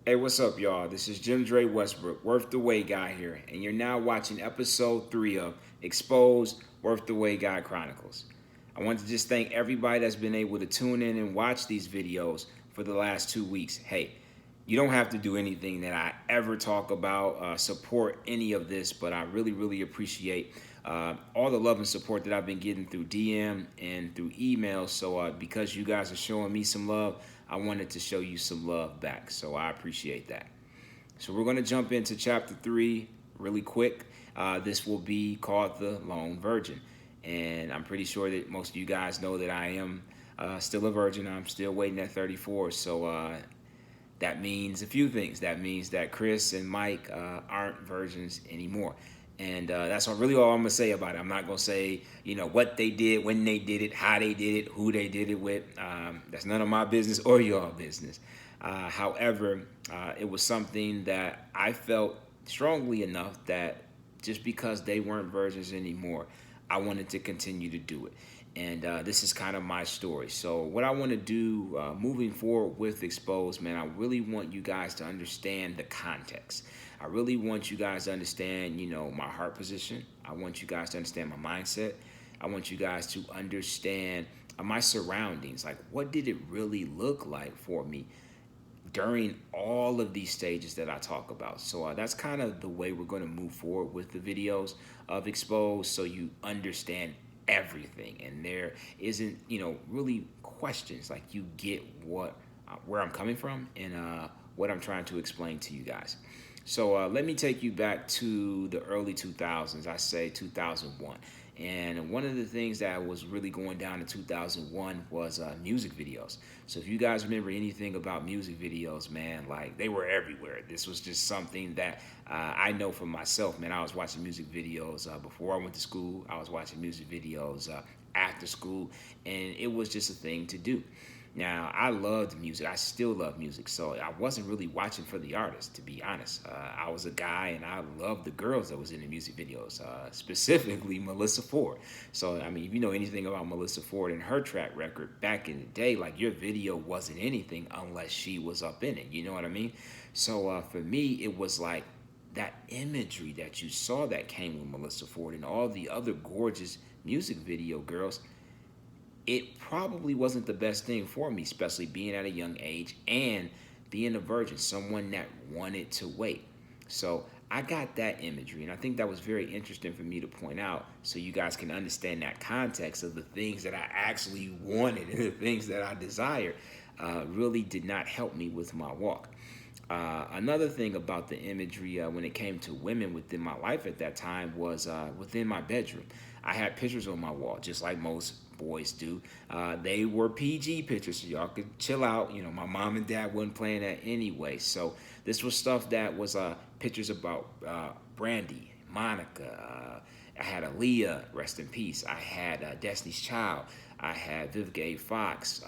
Hey, what's up, y'all? This is JimDre Westbrook, Worth the Wait guy here, and you're now watching episode 3 of Exposed Worth the Wait Guy Chronicles. I want to just thank everybody that's been able to tune in and watch these videos for the last 2 weeks. Hey, you don't have to do anything that I ever talk about, support any of this, but I really, really appreciate all the love and support that I've been getting through DM and through email. So because you guys are showing me some love, I wanted to show you some love back. So I appreciate that. So we're going to jump into chapter 3 really quick. This will be called The Lone Virgin. And I'm pretty sure that most of you guys know that I am still a virgin. I'm still waiting at 34. So that means a few things. That means that Chris and Mike aren't virgins anymore. And that's really all I'm going to say about it. I'm not going to say, what they did, when they did it, how they did it, who they did it with. That's none of my business or your business. However, it was something that I felt strongly enough that just because they weren't virgins anymore, I wanted to continue to do it. And this is kind of my story. So what I want to do moving forward with Exposed, man, I really want you guys to understand the context. I really want you guys to understand, my heart position. I want you guys to understand my mindset. I want you guys to understand my surroundings. Like, what did it really look like for me during all of these stages that I talk about? So that's kind of the way we're going to move forward with the videos of Exposed, so you understand everything and there isn't really questions. Like, you get what where I'm coming from and what I'm trying to explain to you guys. So let me take you back to the early 2000s. I say 2001. And one of the things that was really going down in 2001 was music videos. So if you guys remember anything about music videos, man, like, they were everywhere. This was just something that I know for myself, man. I was watching music videos before I went to school. I was watching music videos after school, and it was just a thing to do. Now, I loved music. I still love music. So I wasn't really watching for the artist, to be honest. I was a guy, and I loved the girls that was in the music videos, specifically Melissa Ford. So, I mean, if you know anything about Melissa Ford and her track record back in the day, like, your video wasn't anything unless she was up in it. You know what I mean? So for me, it was like that imagery that you saw that came with Melissa Ford and all the other gorgeous music video girls. It probably wasn't the best thing for me, especially being at a young age and being a virgin, someone that wanted to wait. So I got that imagery, and I think that was very interesting for me to point out, so you guys can understand that context of the things that I actually wanted and the things that I desired really did not help me with my walk. Another thing about the imagery when it came to women within my life at that time was within my bedroom. I had pictures on my wall, just like most boys do. They were PG pictures, so y'all could chill out. My mom and dad wasn't playing that anyway. So this was stuff that was pictures about Brandy, Monica. I had Aaliyah, rest in peace. I had Destiny's Child. I had Vivica A. Fox,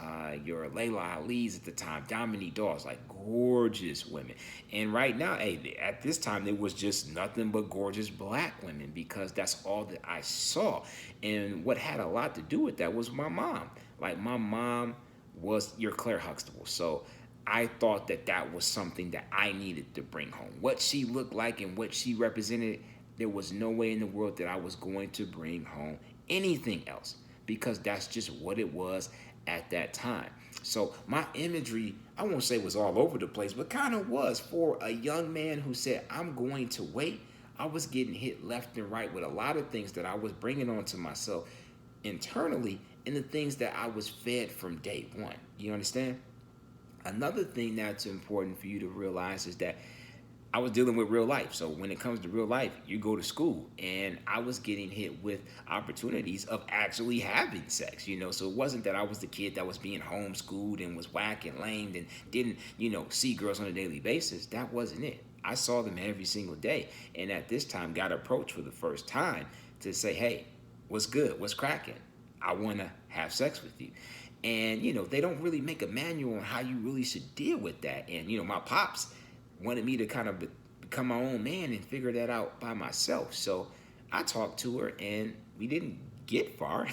your Layla Ali's at the time, Dominique Dawes, like gorgeous women. And right now, hey, at this time, there was just nothing but gorgeous black women because that's all that I saw. And what had a lot to do with that was my mom. Like, my mom was your Claire Huxtable. So I thought that that was something that I needed to bring home. What she looked like and what she represented, there was no way in the world that I was going to bring home anything else, because that's just what it was at that time. So my imagery, I won't say was all over the place, but kind of was for a young man who said, I'm going to wait. I was getting hit left and right with a lot of things that I was bringing onto myself internally and the things that I was fed from day one. You understand? Another thing that's important for you to realize is that I was dealing with real life. So when it comes to real life, you go to school, and I was getting hit with opportunities of actually having sex, So it wasn't that I was the kid that was being homeschooled and was whack and lamed and didn't, see girls on a daily basis. That wasn't it. I saw them every single day. And at this time, got approached for the first time to say, hey, what's good? What's cracking? I want to have sex with you. And, they don't really make a manual on how you really should deal with that. And, my pops wanted me to kind of become my own man and figure that out by myself. So I talked to her, and we didn't get far.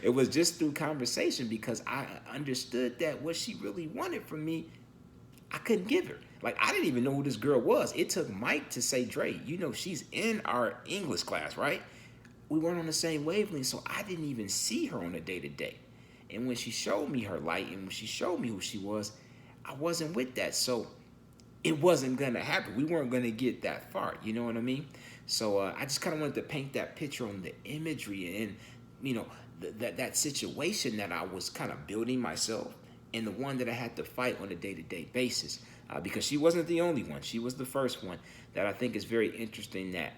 It was just through conversation, because I understood that what she really wanted from me I couldn't give her. Like, I didn't even know who this girl was. It took Mike to say, Dre, she's in our English class, right? We weren't on the same wavelength, so I didn't even see her on a day-to-day. And when she showed me her light and when she showed me who she was, I wasn't with that. So it wasn't going to happen. We weren't going to get that far. You know what I mean? So I just kind of wanted to paint that picture on the imagery and, that situation that I was kind of building myself and the one that I had to fight on a day-to-day basis. Because she wasn't the only one. She was the first one that I think is very interesting that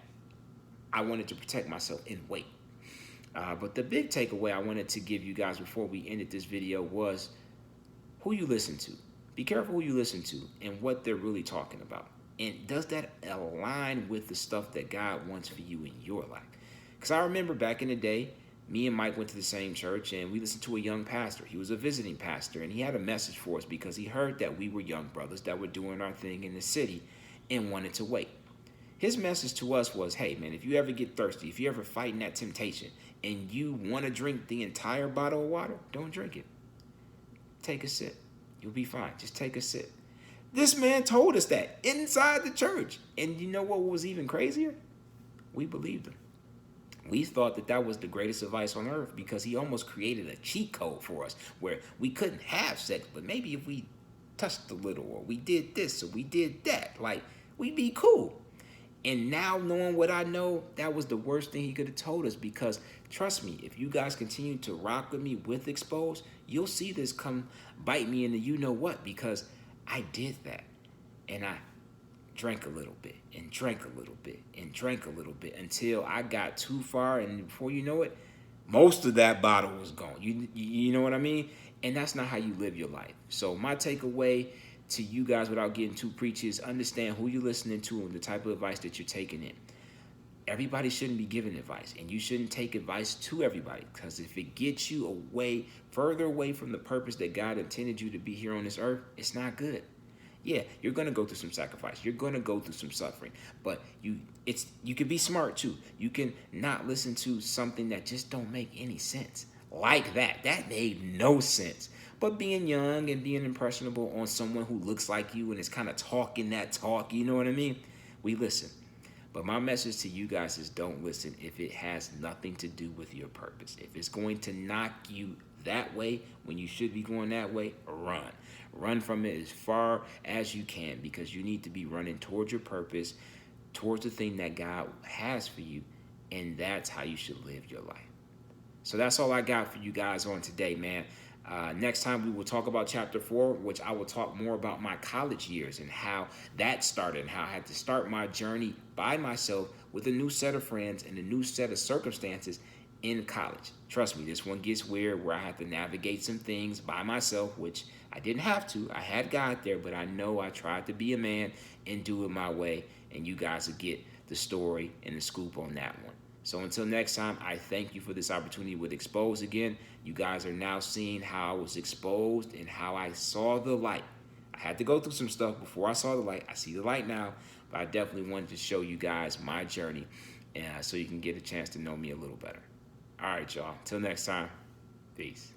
I wanted to protect myself and wait. But the big takeaway I wanted to give you guys before we ended this video was who you listen to. Be careful who you listen to and what they're really talking about. And does that align with the stuff that God wants for you in your life? Because I remember back in the day, me and Mike went to the same church and we listened to a young pastor. He was a visiting pastor and he had a message for us because he heard that we were young brothers that were doing our thing in the city and wanted to wait. His message to us was, hey, man, if you ever get thirsty, if you ever fighting that temptation and you want to drink the entire bottle of water, don't drink it. Take a sip. You'll be fine. Just take a sip. This man told us that inside the church. And you know what was even crazier? We believed him. We thought that that was the greatest advice on earth because he almost created a cheat code for us where we couldn't have sex, but maybe if we touched a little or we did this or we did that, like, we'd be cool. And now knowing what I know, that was the worst thing he could have told us because trust me, if you guys continue to rock with me with Exposed, you'll see this come bite me in the you-know-what because I did that. And I drank a little bit and drank a little bit and drank a little bit until I got too far. And before you know it, most of that bottle was gone. You know what I mean? And that's not how you live your life. So my takeaway to you guys without getting too preachy is understand who you're listening to and the type of advice that you're taking in. Everybody shouldn't be giving advice, and you shouldn't take advice to everybody because if it gets you further away from the purpose that God intended you to be here on this earth, it's not good. Yeah, you're going to go through some sacrifice. You're going to go through some suffering, but you can be smart too. You can not listen to something that just don't make any sense. Like that made no sense. But being young and being impressionable on someone who looks like you and is kind of talking that talk, you know what I mean? We listen. But my message to you guys is don't listen if it has nothing to do with your purpose. If it's going to knock you that way when you should be going that way, run. Run from it as far as you can because you need to be running towards your purpose, towards the thing that God has for you, and that's how you should live your life. So that's all I got for you guys on today, man. Next time we will talk about chapter 4, which I will talk more about my college years and how that started and how I had to start my journey by myself with a new set of friends and a new set of circumstances in college. Trust me, this one gets weird where I have to navigate some things by myself, which I didn't have to. I had God there, but I know I tried to be a man and do it my way, and you guys will get the story and the scoop on that one. So until next time, I thank you for this opportunity with Exposed again. You guys are now seeing how I was exposed and how I saw the light. I had to go through some stuff before I saw the light. I see the light now, but I definitely wanted to show you guys my journey so you can get a chance to know me a little better. All right, y'all. Till next time, peace.